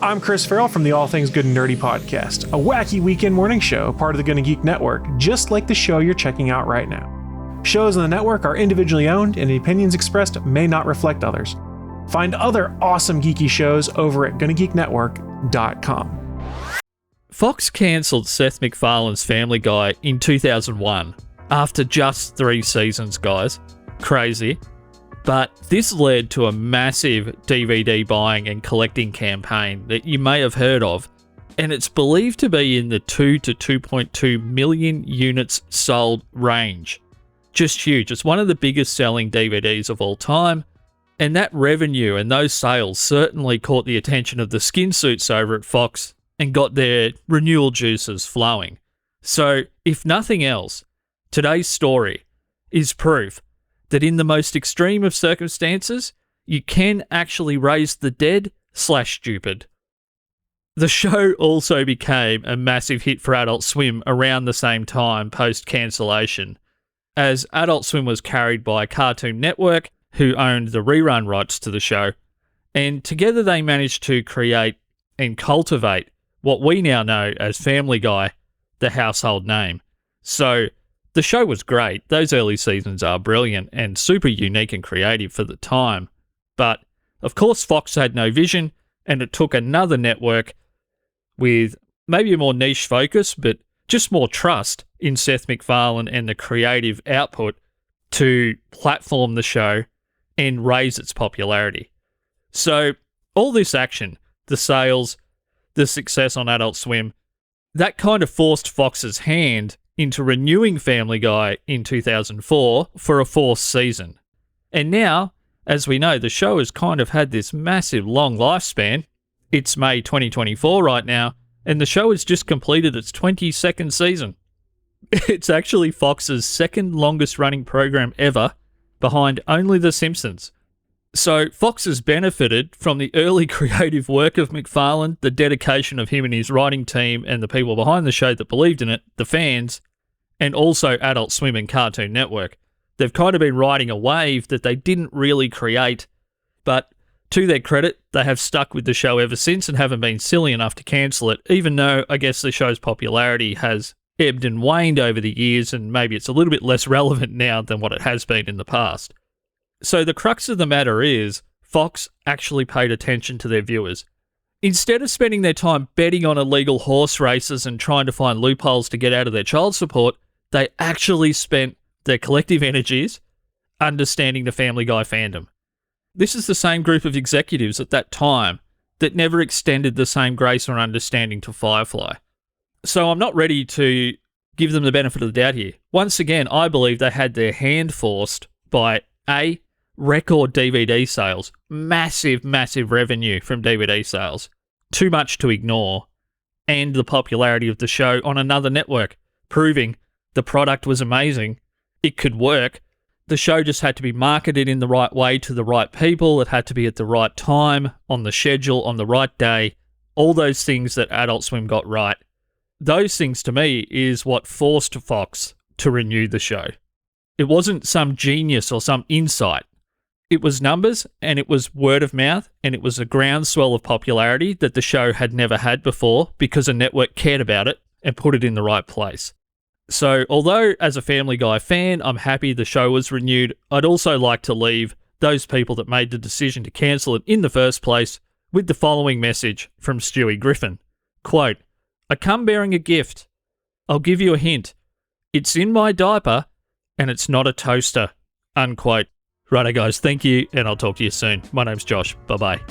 I'm Chris Farrell from the All Things Good and Nerdy podcast, a wacky weekend morning show, part of the Gonna Geek Network, just like the show you're checking out right now. Shows on the network are individually owned, and the opinions expressed may not reflect others. Find other awesome geeky shows over at GonnaGeekNetwork.com. Fox cancelled Seth MacFarlane's Family Guy in 2001 after just 3 seasons, guys. Crazy. But this led to a massive DVD buying and collecting campaign that you may have heard of, and it's believed to be in the 2 to 2.2 million units sold range. Just huge. It's one of the biggest selling DVDs of all time, and that revenue and those sales certainly caught the attention of the skin suits over at Fox and got their renewal juices flowing. So, if nothing else, today's story is proof that in the most extreme of circumstances, you can actually raise the dead / stupid. The show also became a massive hit for Adult Swim around the same time post-cancellation, as Adult Swim was carried by Cartoon Network, who owned the rerun rights to the show, and together they managed to create and cultivate what we now know as Family Guy, the household name. So, the show was great. Those early seasons are brilliant and super unique and creative for the time. But, of course, Fox had no vision, and it took another network with maybe a more niche focus, but just more trust in Seth MacFarlane and the creative output to platform the show and raise its popularity. So, all this action, the sales, the success on Adult Swim, that kind of forced Fox's hand into renewing Family Guy in 2004 for a 4th season. And now, as we know, the show has kind of had this massive long lifespan. It's May 2024 right now, and the show has just completed its 22nd season. It's actually Fox's second longest running program ever, behind only The Simpsons. So Fox has benefited from the early creative work of MacFarlane, the dedication of him and his writing team and the people behind the show that believed in it, the fans, and also Adult Swim and Cartoon Network. They've kind of been riding a wave that they didn't really create, but to their credit, they have stuck with the show ever since and haven't been silly enough to cancel it, even though I guess the show's popularity has ebbed and waned over the years and maybe it's a little bit less relevant now than what it has been in the past. So the crux of the matter is, Fox actually paid attention to their viewers. Instead of spending their time betting on illegal horse races and trying to find loopholes to get out of their child support, they actually spent their collective energies understanding the Family Guy fandom. This is the same group of executives at that time that never extended the same grace or understanding to Firefly. So I'm not ready to give them the benefit of the doubt here. Once again, I believe they had their hand forced by A, record DVD sales, massive revenue from DVD sales, too much to ignore, and the popularity of the show on another network, proving the product was amazing, it could work. The show just had to be marketed in the right way to the right people, it had to be at the right time, on the schedule, on the right day, all those things that Adult Swim got right. Those things, to me, is what forced Fox to renew the show. It wasn't some genius or some insight. It was numbers, and it was word of mouth, and it was a groundswell of popularity that the show had never had before because a network cared about it and put it in the right place. So, although as a Family Guy fan, I'm happy the show was renewed, I'd also like to leave those people that made the decision to cancel it in the first place with the following message from Stewie Griffin. Quote, "I come bearing a gift. I'll give you a hint. It's in my diaper, and it's not a toaster." Unquote. Righto guys, thank you, and I'll talk to you soon. My name's Josh. Bye-bye.